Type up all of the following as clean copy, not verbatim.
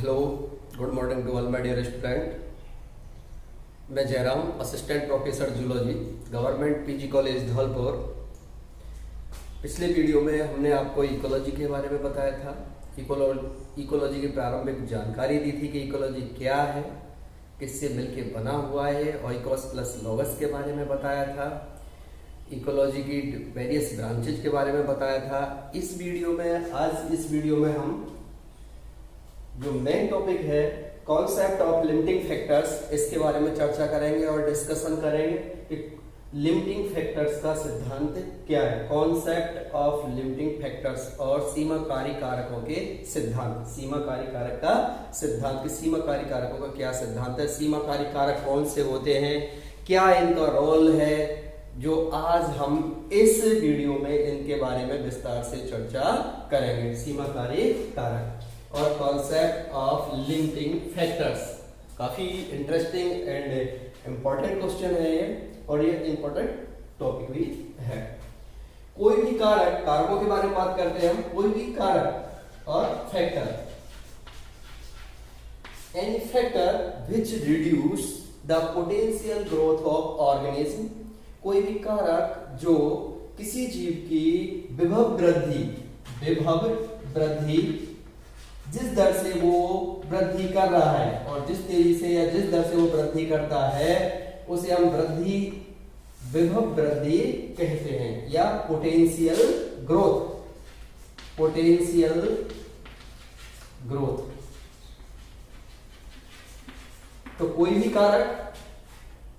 Hello, good morning to all my dear student. मैं Jairam, assistant professor zoology, government PG college Dholpur. पिछले video में हमने आपको इकोलॉजी के बारे में बताया था। इकोलॉजी की प्रारंभिक जानकारी दी थी कि इकोलॉजी क्या है, किससे मिलके बना हुआ है, ओइकोस प्लस लोगस के बारे में बताया था। इकोलॉजी की वेरियस ब्रांचेज के बारे में बताया था। इस वीडियो में हम जो मेन टॉपिक है कॉन्सेप्ट ऑफ लिमिटिंग फैक्टर्स, इसके बारे में चर्चा करेंगे और डिस्कशन करेंगे कि लिमिटिंग फैक्टर्स का सिद्धांत क्या है। कॉन्सेप्ट ऑफ लिमिटिंग फैक्टर्स और सीमाकारी कारकों के सिद्धांत। सीमाकारी कारक का सिद्धांत कि सीमाकारी कारकों का क्या सिद्धांत है, सीमाकारी कारक कौन से होते हैं, क्या इनका रोल है, जो आज हम इस वीडियो में इनके बारे में विस्तार से चर्चा करेंगे। सीमाकारी कारक और कॉन्सेप्ट ऑफ लिमिटिंग फैक्टर्स। काफी इंटरेस्टिंग एंड इंपॉर्टेंट क्वेश्चन है ये, और ये इंपॉर्टेंट टॉपिक भी है। कोई भी कारक, कारकों के बारे में बात करते हैं हम, कोई भी कारक और factor, any factor which reduce the potential growth of organism. कोई भी कारक जो किसी जीव की विभव वृद्धि जिस दर से वो वृद्धि कर रहा है और जिस तेजी से या जिस दर से वो वृद्धि करता है उसे हम विभव वृद्धि कहते हैं, या पोटेंशियल ग्रोथ। तो कोई भी कारक,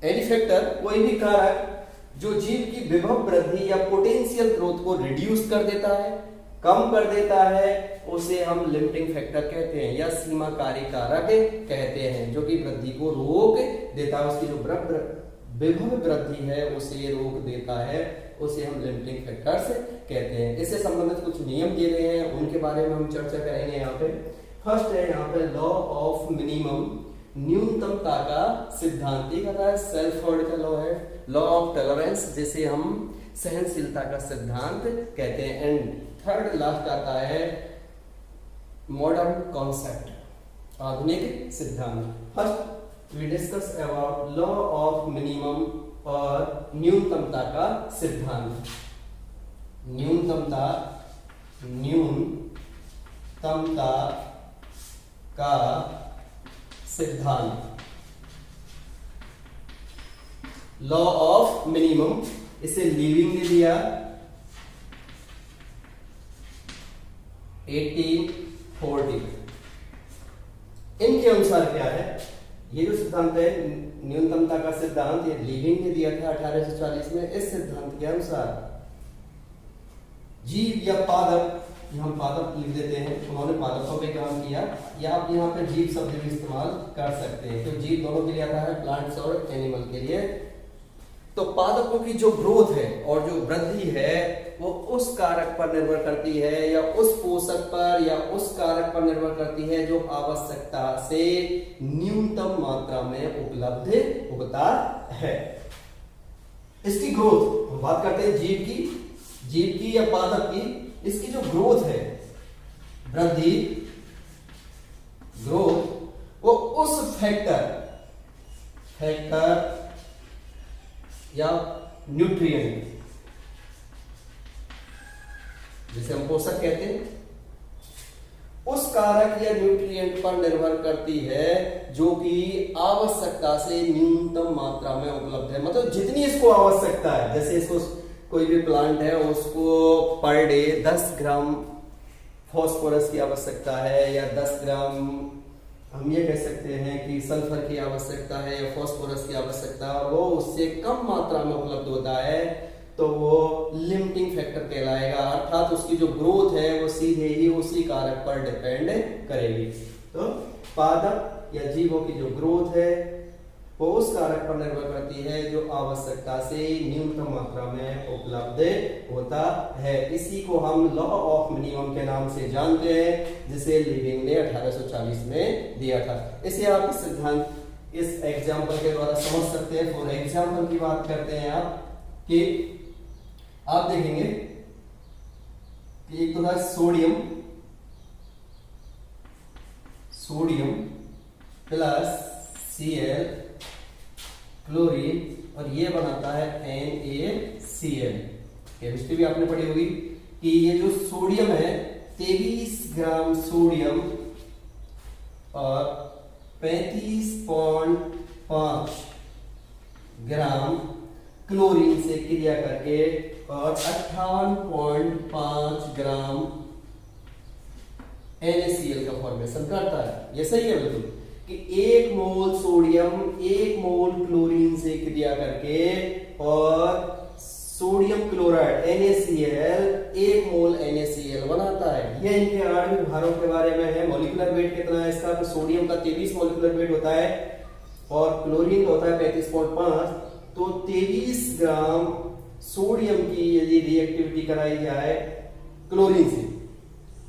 एनी फैक्टर, कोई भी कारक जो जीव की विभव वृद्धि या पोटेंशियल ग्रोथ को रिड्यूस कर देता है, कम कर देता है, उसे हम लिमिटिंग फैक्टर कहते हैं या सीमाकारी कारक कहते हैं, जो कि वृद्धि को रोक देता है। उसकी जो विभव वृद्धि है उसे रोक देता है, उसे हम लिमिटिंग फैक्टर्स कहते हैं। इससे संबंधित कुछ नियम दिए गए हैं, उनके बारे में हम चर्चा करेंगे। यहाँ पे फर्स्ट है यहाँ पे लॉ ऑफ मिनिमम, न्यूनतमता का सिद्धांत। सेल्फ होल्ड का लॉ है। लॉ ऑफ टॉलरेंस, जिसे हम सहनशीलता का सिद्धांत कहते हैं। एंड थर्ड लास्ट आता है मॉडर्न कॉन्सेप्ट, आधुनिक सिद्धांत। First we discuss about law of minimum और न्यूनतमता का सिद्धांत। न्यूनतमता का सिद्धांत, लॉ ऑफ मिनिमम, इसे लीविंग ने दिया 1840। इनके अनुसार क्या है, ये जो सिद्धांत है न्यूनतमता का सिद्धांत, ये लीविंग ने दिया था 1840 में। इस सिद्धांत के अनुसार जीव या पादप, हम पादप लिख देते हैं, उन्होंने पादपों पे काम किया, या आप यहाँ पे जीव शब्द भी इस्तेमाल कर सकते हैं, तो जीव दोनों के लिए आता है, प्लांट्स और एनिमल के लिए। तो पादपों की जो ग्रोथ है और जो वृद्धि है वो उस कारक पर निर्भर करती है, या उस पोषक पर या उस कारक पर निर्भर करती है जो आवश्यकता से न्यूनतम मात्रा में उपलब्ध होता है। इसकी ग्रोथ, हम बात करते हैं जीव की या पादप की, इसकी जो ग्रोथ है, वृद्धि, ग्रोथ, वो उस फैक्टर या न्यूट्रिएंट, जिसे हम पोषक कहते हैं, उस कारक या न्यूट्रिएंट पर निर्भर करती है जो कि आवश्यकता से न्यूनतम मात्रा में उपलब्ध है। मतलब जितनी इसको आवश्यकता है, जैसे इसको कोई भी प्लांट है उसको पर डे 10 ग्राम फॉस्फोरस की आवश्यकता है, या 10 ग्राम हम ये कह सकते हैं कि सल्फर की आवश्यकता है या फॉस्फोरस की आवश्यकता है, और वो उससे कम मात्रा में उपलब्ध होता है, तो वो लिमिटिंग फैक्टर कहलाएगा। अर्थात उसकी जो ग्रोथ है वो सीधे ही उसी कारक पर डिपेंड करेगी। तो पादप या जीवों की जो ग्रोथ है वो उस कारक पर निर्भर करती है जो आवश्यकता से न्यूनतम मात्रा में उपलब्ध होता है। इसी को हम लॉ ऑफ मिनिमम के नाम से जानते हैं, जिसे लीविंग ने 1840 में दिया था। इसे आप इस सिद्धांत, इस एग्जाम्पल के द्वारा समझ सकते हैं। फॉर एग्जाम्पल की बात करते हैं आप, कि आप देखेंगे कि एक तो था sodium, sodium plus Cl chlorine और ये बनाता है NaCl। केमिस्ट्री भी आपने पढ़ी होगी कि ये जो सोडियम है 23 ग्राम सोडियम और 35.5 ग्राम क्लोरीन से क्रिया करके और 58.5 ग्राम NaCl का फॉर्मेशन करता है। ये सही है बिल्कुल कि 1 मोल सोडियम 1 मोल क्लोरीन से क्रिया करके और सोडियम क्लोराइड NaCl 1 मोल NaCl बनाता है। ये इनके आणविक भारों के बारे में है। मॉलिक्यूलर वेट कितना है इसका? तो सोडियम का 23 मॉलिक्यूलर वेट होता है और क्लोरीन का होता है 35.5। तो 23 ग्राम सोडियम की यदि रिएक्टिविटी कराई जाए क्लोरीन से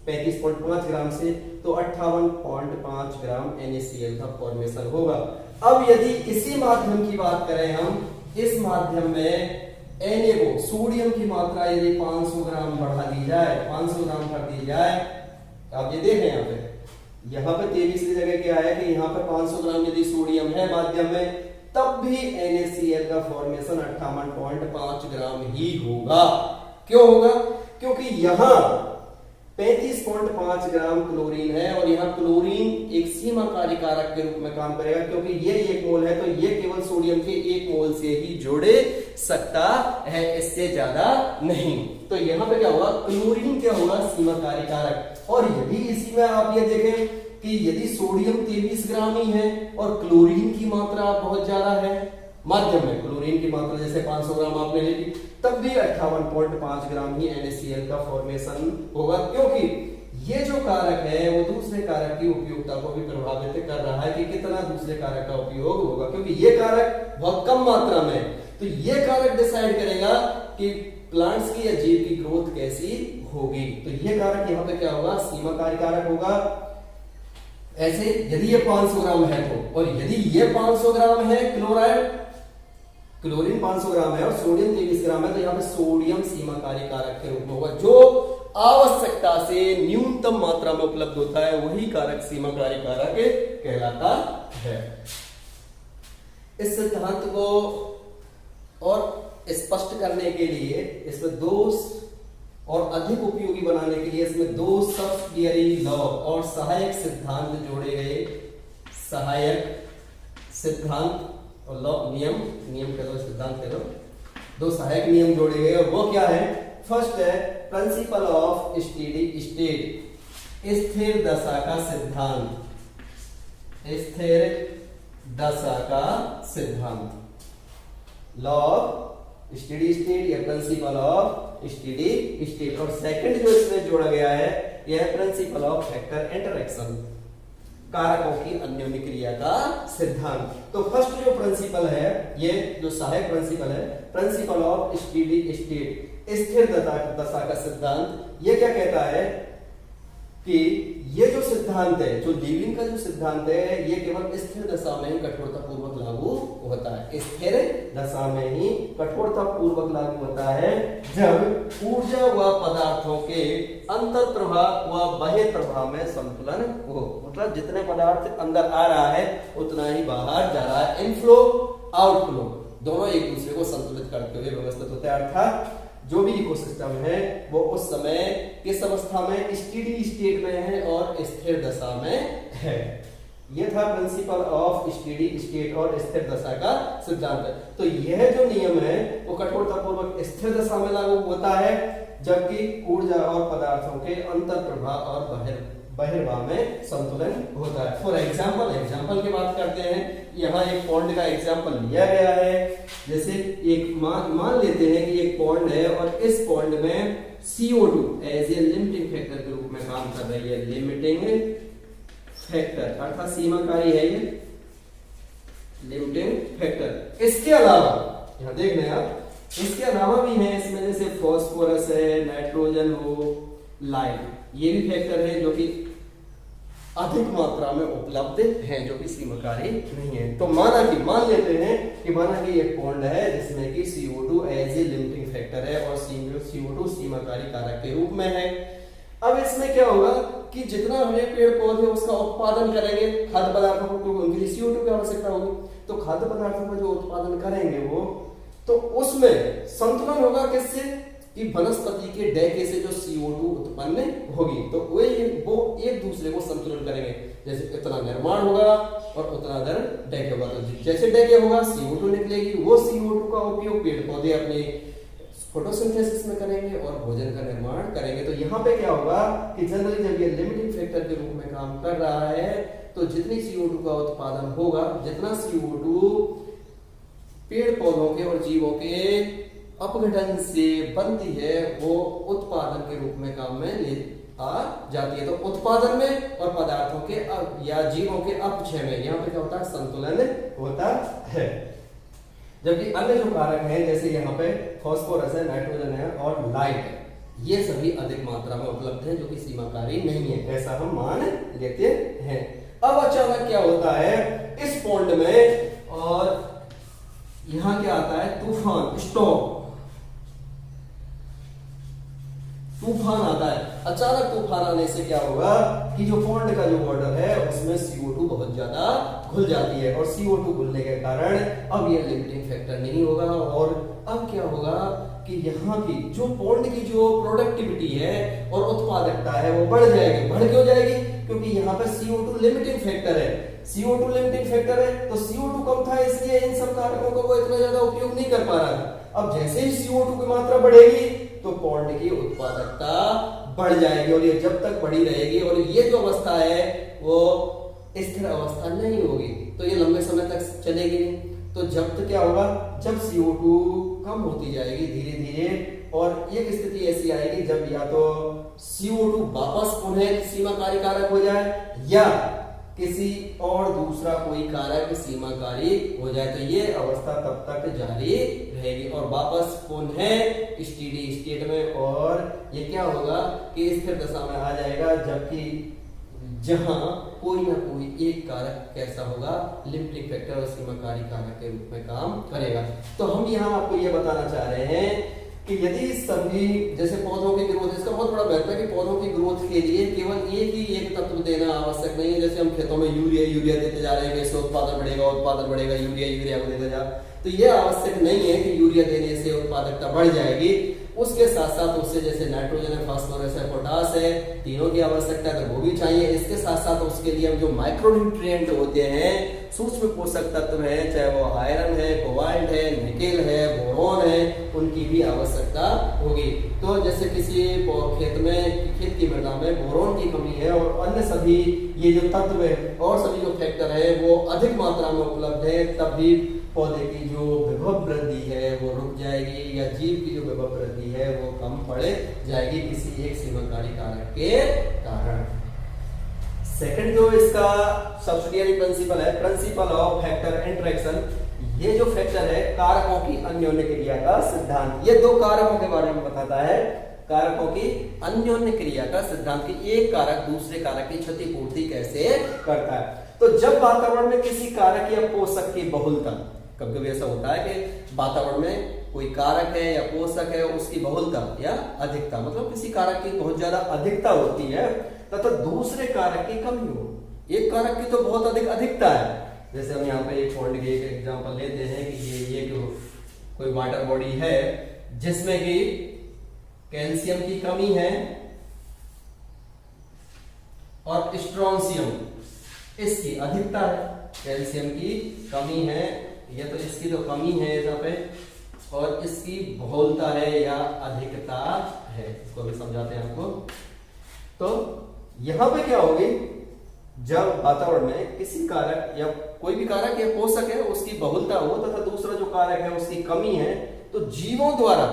35.5 ग्राम से तो 58.5 ग्राम NaCl का फॉर्मेशन होगा। अब यदि इसी माध्यम की बात करें हम, इस माध्यम में Na को सोडियम की मात्रा यदि 500 ग्राम बढ़ा दी जाए, 500 ग्राम कर दी जाए, आप ये देख रहे हैं यहाँ पे 23 की जगह क्या है कि यहाँ पे 500 ग्राम यदि सोडियम है माध्यम में, तब भी NaCl का फॉर्मेशन 58.5 ग्राम ही होगा। क्यों होगा? क्योंकि यहाँ 35.5 ग्राम क्लोरीन है और यहाँ क्लोरीन एक सीमाकारी कारक के रूप में काम करेगा, क्योंकि ये 1 मोल है तो ये केवल सोडियम के 1 मोल से ही जोड़े सकता है, इससे ज्यादा नहीं। तो यहाँ पे क्या होगा? क्लोरीन क्या होगा? सीमाकारी कारक। और यदि इसी में आप ये देखें कि यदि सोडियम 23 ग्राम ही है और क्लोरीन की मात्रा बहुत ज्यादा है माध्यम में, क्लोरीन की मात्रा जैसे 500 ग्राम आपने ले ली, तब भी 58.5 ग्राम ही NaCl का फॉर्मेशन होगा, क्योंकि ये जो कारक है वो दूसरे कारक की उपयोगिता को भी प्रभावित कर रहा है कि कितना दूसरे कारक का उपयोग होगा, क्योंकि ये कारक बहुत कम मात्रा में, तो ये कारक डिसाइड करेगा कि प्लांट्स की या जीव की ग्रोथ कैसी होगी। तो ये कारक यहाँ पे क्या होगा? सीमाकारी कारक होगा। ऐसे यदि ये 500 ग्राम है तो, और यदि ये 500 ग्राम है क्लोरीन 500 ग्राम है और सोडियम 23 ग्राम है, तो यहाँ पे सोडियम सीमाकारी कारक के रूप में होगा। जो आवश्यकता से न्यूनतम मात्रा में उपलब्ध होता है वही कारक सीमाकारी कारक कहलाता है। इस सिद्धांत को और स्पष्ट करने के लिए इसमें 2 और अधिक उपयोगी बनाने के लिए इसमें 2 सब्सिडियरी लॉ और सहायक सिद्धांत जोड़े गए। सहायक सिद्धांत और लॉ नियम कह लो, सिद्धांत कह लो, 2 सहायक नियम जोड़े गए और वो क्या है? फर्स्ट है प्रिंसिपल ऑफ स्टेडी स्टेट, स्थिर दशा का सिद्धांत। स्थिर दशा का सिद्धांत, लॉ ऑफ स्टेडी स्टेट या प्रिंसिपल ऑफ स्टेडी स्टेट। और सेकंड जो इसमें जोड़ा गया है यह है प्रिंसिपल ऑफ फैक्टर इंटरैक्शन, कारकों की अन्योन्य क्रिया का सिद्धांत। तो फर्स्ट जो प्रिंसिपल है, ये जो सहायक प्रिंसिपल है, प्रिंसिपल ऑफ स्टेडी स्टेट, स्थिर दशा का सिद्धांत, ये क्या कहता है कि ये जो सिद्धांत है, जो लीविंग का जो सिद्धांत है, ये केवल स्थिर दशा में ही कठोरता पूर्वक लागू होता है। स्थिर दशा में ही कठोरता पूर्वक लागू होता है जब ऊर्जा व पदार्थों के अंतर प्रवाह व बाह्य प्रवाह में संतुलन हो। मतलब जितने पदार्थ अंदर आ रहा है उतना ही बाहर जा रहा है। इनफ्लो आउटफ्लो दोनों एक दूसरे को संतुलित करते हुए व्यवस्थित होते हैं। अर्थात जो भी इकोसिस्टम है वो उस समय किस अवस्था में, स्टेडी स्टेट में है और स्थिर दशा में है। यह था प्रिंसिपल ऑफ स्टेडी स्टेट और स्थिर दशा का सिद्धांत। तो यह जो नियम है वो कठोरतापूर्वक स्थिर दशा में लागू होता है जबकि ऊर्जा और पदार्थों के अंतर प्रवाह और बहिर्वाह में संतुलन होता है। फॉर एग्जाम्पल की बात करते हैं। यहाँ एक पॉइंट का एग्जाम्पल लिया गया है। जैसे एक मान लेते हैं कि एक पॉइंट है और इस पॉइंट में CO2 as a limiting factor के रूप में काम कर रही है। लिमिटिंग फैक्टर अर्थात सीमाकारी है ये लिमिटिंग फैक्टर। इसके अलावा यहाँ देख रहे हैं आप, इसके अलावा भी है इसमें, जैसे फास्फोरस है, नाइट्रोजन हो, लाइम, ये भी फैक्टर है जो कि अधिक मात्रा में उपलब्ध हैं, जो कि सीमाकारी नहीं है। तो मान लेते हैं कि एक पॉइंट है जिसमें कि CO2 as a limiting factor है और CO2 सीमाकारी कारक के रूप में है। अब इसमें क्या होगा कि जितना हमें पेड़ पौधे उसका उत्पादन करेंगे खाद्य पदार्थों को, क्योंकि उनके लिए CO2 की आवश्यकता होगी, तो खाद्य पदार्थों का जो उत्पादन करेंगे वो, तो उसमें संतुलन होगा किससे, कि वनस्पति के डैके से जो CO2 उत्पन्न होगी, तो वो एक दूसरे को संतुलन करेंगे। जैसे इतना निर्माण होगा और उतना दर डैके होगा, तो जैसे डैके होगा CO2 निकलेगी, वो CO2 का उपयोग पेड़ पौधे अपने फोटोसिंथेसिस में करेंगे और भोजन का निर्माण करेंगे। तो यहाँ पे क्या होगा कि जनरली जब ये लिमिटिंग फैक्टर के रूप में काम कर रहा है, तो जितनी CO2 का उत्पादन होगा, जितना CO2 पेड़ पौधों के और जीवों के अपघटन से बनती है, वो उत्पादन के रूप में काम में ले आ जाती है। तो उत्पादन में और पदार्थों के या जीवों के अपक्षय में यहाँ पे क्या होता है, संतुलन होता है। जबकि अन्य जो कारक हैं, जैसे यहाँ पे फास्फोरस है, नाइट्रोजन है और लाइट है, ये सभी अधिक मात्रा में उपलब्ध है, जो कि सीमाकारी नहीं है, ऐसा हम मान लेते हैं। अब अचानक क्या होता है इस पॉन्ड में, और यहाँ क्या आता है, तूफान, स्टॉर्म, तूफान आता है। अचानक तूफान आने से क्या होगा कि जो पॉन्ड का जो वाटर है उसमें CO2 बहुत ज्यादा घुल जाती है, और CO2 घुलने के कारण अब ये लिमिटिंग फैक्टर नहीं होगा, और अब क्या होगा कि यहाँ की जो पॉन्ड की जो प्रोडक्टिविटी है और उत्पादकता है वो बढ़ जाएगी। बढ़ क्यों जाएगी, क्योंकि यहाँ पे CO2 लिमिटिंग फैक्टर है, CO2 लिमिटिंग फैक्टर है, तो CO2 कम था, इसलिए इन सब कारकों का वो इतना ज्यादा उपयोग नहीं कर पा रहा था। अब जैसे ही CO2 की मात्रा बढ़ेगी तो पॉन्ड की उत्पादकता बढ़ जाएगी, और ये जब तक बढ़ी रहेगी, और ये जो अवस्था है वो स्थिर अवस्था नहीं होगी, तो ये लंबे समय तक चलेगी नहीं। तो जब तक क्या होगा, जब CO2 कम होती जाएगी धीरे धीरे, और एक स्थिति ऐसी आएगी जब या तो CO2 वापस पुनः सीमाकारी कारक हो जाए, या किसी और दूसरा कोई कारक सीमाकारी हो जाए, तो ये अवस्था तब तक जारी रहेगी और वापस पुनः स्टेडी स्टेट में, और ये क्या होगा कि स्थिर दशा में आ जाएगा, जबकि जहां कोई ना कोई एक कारक कैसा होगा, लिमिटिंग फैक्टर और सीमाकारी कारक के रूप में काम करेगा। तो हम यहाँ आपको ये बताना चाह रहे हैं कि यदि सभी, जैसे पौधों की ग्रोथ, इसका बहुत बड़ा महत्व है कि पौधों की ग्रोथ के लिए केवल एक तत्व देना आवश्यक नहीं है। जैसे हम खेतों में यूरिया देते जा रहे हैं, कैसे उत्पादन बढ़ेगा, यूरिया को देते जा, तो ये आवश्यक नहीं है कि यूरिया देने से उत्पादकता बढ़ जाएगी। उसके साथ साथ उससे जैसे नाइट्रोजन है, फास्फोरस है, पोटास है, तीनों की आवश्यकता है, तो वो भी चाहिए। इसके साथ साथ उसके लिए हम जो माइक्रोन्यूट्रिएंट होते हैं, सूक्ष्म पोषक तत्व है, चाहे वो आयरन है, कोबाल्ट है, निकेल है, बोरॉन है, उनकी भी आवश्यकता होगी। तो जैसे किसी खेत की मृदा में बोरॉन की कमी है और अन्य सभी ये जो तत्व है और सभी जो फैक्टर है वो अधिक मात्रा में उपलब्ध है, तब भी पौधे की जो विभव वृद्धि है वो रुक जाएगी, या जीव की जो विभव वृद्धि है वो कम पड़ जाएगी किसी एक सीमाकारी कारक के कारण। सेकंड जो इसका सब्सिडियरी प्रिंसिपल है, प्रिंसिपल ऑफ फैक्टर इंटरेक्शन, ये जो फैक्टर है कारकों की अन्योन्य क्रिया का सिद्धांत, ये दो कारकों के बारे में बताता है, कारकों की अन्योन्य क्रिया का सिद्धांत, की एक कारक दूसरे कारक की क्षतिपूर्ति कैसे करता है। तो जब वातावरण में किसी कारक या पोषक की बहुलता, कभी कभी ऐसा होता है कि वातावरण में कोई कारक है या पोषक है, उसकी बहुलता या अधिकता, मतलब किसी कारक की बहुत ज्यादा अधिकता होती है तथा दूसरे कारक की कमी हो। एक कारक की तो बहुत अधिक अधिकता है, जैसे हम यहाँ पे एक पॉइंट के एक एग्जांपल लेते हैं कि ये कोई वाटर बॉडी है जिसमें कि कैल्शियम की कमी है और स्ट्रोंशियम इसकी अधिकता है। कैल्शियम की कमी है, ये तो इसकी तो कमी है यहाँ पे, और इसकी बहुलता है या अधिकता है, इसको भी समझाते हैं आपको। तो यहां पे क्या होगी, जब वातावरण में किसी कारक या कोई भी कारक या पोषक है उसकी बहुलता हो तथा दूसरा जो कारक है उसकी कमी है, तो जीवों द्वारा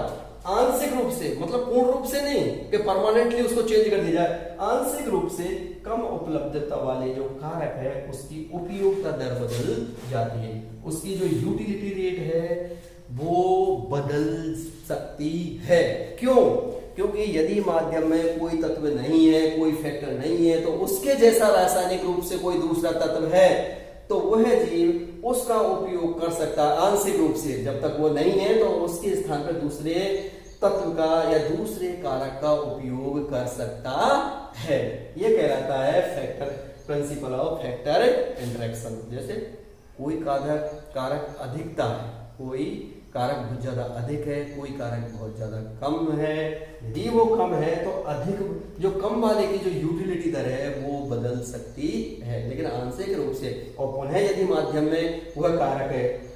आंशिक रूप से, मतलब पूर्ण रूप से नहीं कि परमानेंटली उसको चेंज कर दिया जाए, आंशिक रूप से कम उपलब्धता वाले जो कारक है उसकी उपयोगिता दर बदल जाती है, उसकी जो यूटिलिटी रेट है वो बदल सकती है। क्यों? क्योंकि यदि माध्यम में कोई तत्व नहीं है, कोई फैक्टर नहीं है, तो उसके जैसा रासायनिक रूप से कोई दूसरा तत्व है तो वह जीव उसका उपयोग कर सकता है आंशिक रूप से। जब तक वो नहीं है तो उसके स्थान पर दूसरे तत्व का या दूसरे कारक का उपयोग कर सकता है। यह कहलाता है factor, principle of factor interaction. जैसे कोई कारक अधिकता है, कोई कारक बहुत ज्यादा अधिक है, कोई कारक बहुत ज्यादा कम है। यदि वो कम है तो अधिक जो कम वाले की जो यूटिलिटी दर है वो बदल सकती है, लेकिन आंशिक रूप से। और पुनः यदि माध्यम में वह कारक है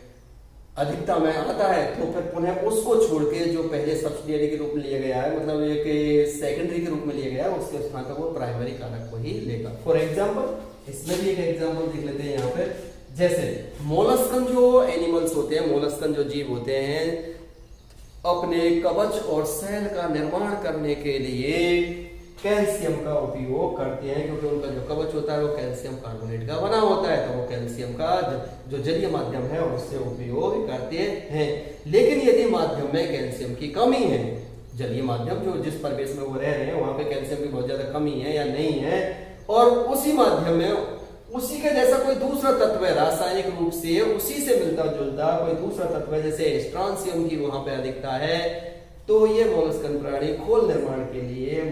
अधिकता में आता है तो फिर पुनः उसको छोड़ के जो पहले सब्सिडियरी के रूप में लिया गया है, मतलब एक सेकेंडरी के रूप में लिया गया है, उसके स्थान पर वो प्राइमरी कारक को ही लेगा। फॉर एग्जाम्पल इसमें भी एक एग्जाम्पल देख लेते हैं यहाँ पे। जैसे मोलस्कन जो एनिमल्स होते हैं, मोलस्कन जो जीव होते हैं, अपने कवच और सेल का निर्माण करने के लिए कैल्शियम का उपयोग करते हैं, क्योंकि उनका जो कवच होता है वो कैल्शियम कार्बोनेट का बना होता है, तो वो कैल्शियम का जो जलीय माध्यम है उससे उपयोग करते हैं। लेकिन यदि माध्यम में कैल्शियम की कमी है, जलीय माध्यम जो जिस परिवेश में वो रह रहे हैं वहां पे कैल्शियम की बहुत ज्यादा कमी है या नहीं है, और उसी माध्यम में उसी के जैसा कोई दूसरा तत्व है, रासायनिक रूप से उसी से मिलता जुलता कोई दूसरा तत्व है, जैसे स्ट्रांसियम की वहां पे अधिकता है, तो ये मोलस्कन प्राणी खोल निर्माण के लिए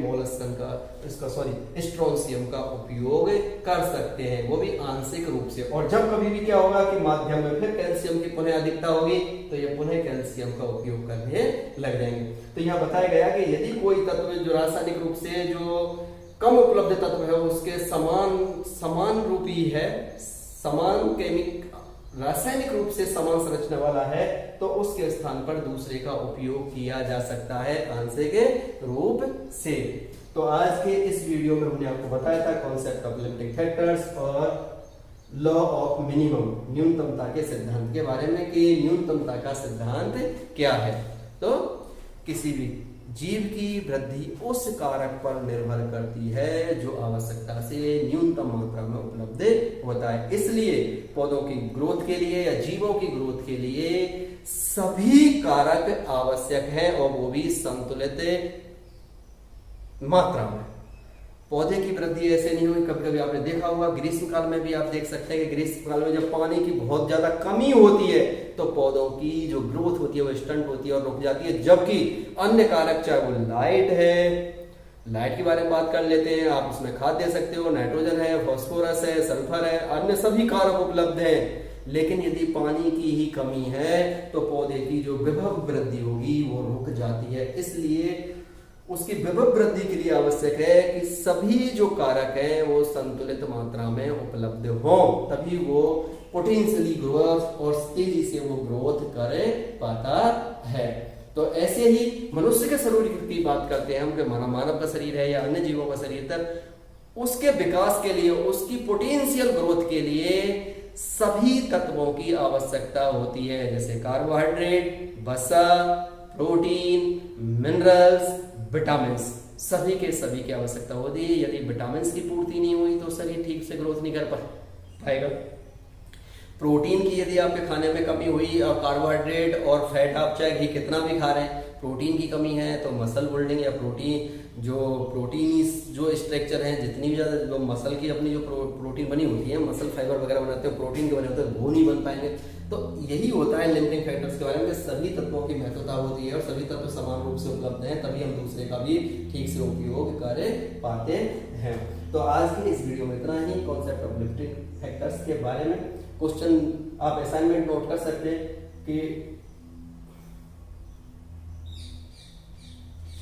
स्ट्रोंसियम का उपयोग कर सकते हैं, वो भी आंशिक रूप से। और जब कभी भी क्या होगा कि माध्यम में फिर कैल्शियम की पुनः अधिकता होगी तो ये पुनः कैल्शियम का उपयोग करने लग जाएंगे। तो यहाँ बताया गया कि यदि कोई तत्व जो रासायनिक रूप से जो कम उपलब्ध तत्व है उसके समान रूपी है, रासायनिक रूप से समान संरचना वाला है, तो उसके स्थान पर दूसरे का उपयोग किया जा सकता है आंशिक रूप से। तो आज के इस वीडियो में हमने आपको बताया था कॉन्सेप्ट ऑफ लिमिटिंग फैक्टर्स और लॉ ऑफ मिनिमम, न्यूनतमता के सिद्धांत के बारे में कि न्यूनतमता का सिद्धांत क्या है। तो किसी भी जीव की वृद्धि उस कारक पर निर्भर करती है जो आवश्यकता से न्यूनतम मात्रा में उपलब्ध होता है। इसलिए पौधों की ग्रोथ के लिए या जीवों की ग्रोथ के लिए सभी कारक आवश्यक हैं, और वो भी संतुलित मात्रा में। पौधे की वृद्धि ऐसे नहीं हुई, कभी कभी आपने देखा होगा ग्रीष्म काल में भी आप देख सकते हैं कि ग्रीष्म काल में जब पानी की बहुत ज्यादा कमी होती है तो पौधों की जो ग्रोथ होती है वो स्टंट होती है और रुक जाती है, जबकि अन्य कारक चाहे वो लाइट है, लाइट के बारे में बात कर लेते हैं, आप उसमें खाद दे सकते हो, नाइट्रोजन है, फास्फोरस है, सल्फर है, अन्य सभी कारक उपलब्ध हैं। लेकिन यदि पानी की ही कमी है तो पौधे की जो विभव वृद्धि होगी वो रुक जाती है। इसलिए उसकी विभव वृद्धि के लिए आवश्यक है कि सभी जो कारक हैं वो संतुलित मात्रा में उपलब्ध हो, तभी वो पोटेंशियली ग्रोथ और तेजी से वो ग्रोथ कर पाता है। तो ऐसे ही मनुष्य के शरीर की बात करते हैं हम कि मानव का शरीर है या अन्य जीवों का शरीर, तब उसके विकास के लिए, उसकी पोटेंशियल ग्रोथ के लिए सभी तत्वों की आवश्यकता होती है, जैसे कार्बोहाइड्रेट, वसा, प्रोटीन, मिनरल्स, विटामिन्स, सभी की आवश्यकता होती है। यदि विटामिन्स की पूर्ति नहीं हुई तो शरीर ठीक से ग्रोथ नहीं कर पाएगा। प्रोटीन की यदि आपके खाने में कमी हुई और कार्बोहाइड्रेट और फैट आप चाहे घी कितना भी खा रहे हैं, प्रोटीन की कमी है तो मसल बिल्डिंग या प्रोटीन जो स्ट्रक्चर है, जितनी भी ज्यादा जो मसल की अपनी जो प्रोटीन बनी होती है, मसल फाइबर वगैरह बनाते हैं प्रोटीन के बने होते हैं, वो नहीं बन पाएंगे। तो यही होता है लिमिटिंग फैक्टर्स के बारे में, सभी तत्वों की महत्वता होती है और सभी तत्व समान रूप से उपलब्ध हैं, तभी हम दूसरे का भी ठीक से उपयोग कर पाते हैं। तो आज की इस वीडियो में इतना ही कॉन्सेप्ट ऑफ लिमिटिंग फैक्टर्स के बारे में। क्वेश्चन आप असाइनमेंट नोट कर सकते हैं कि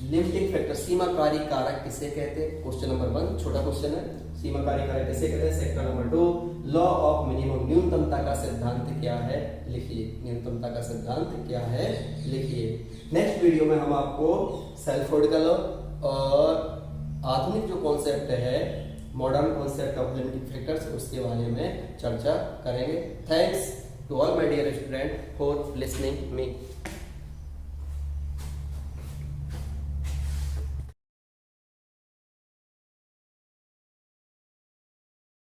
लिमिटिंग फैक्टर सीमाकारी कारक किसे कहते हैं। क्वेश्चन नंबर 1 छोटा क्वेश्चन है, सीमाकारी कारक किसे कहते हैं। Sector number 2 law of minimum, न्यूनतमता का सिद्धांत क्या है लिखिए, न्यूनतमता का सिद्धांत क्या है लिखिए। नेक्स्ट वीडियो में हम आपको सेल्फ होल्ड का लॉ और आधुनिक जो कॉन्सेप्ट है, modern concept of limiting factors, उसके बारे में चर्चा करेंगे। Thanks to all my dear student for listening me.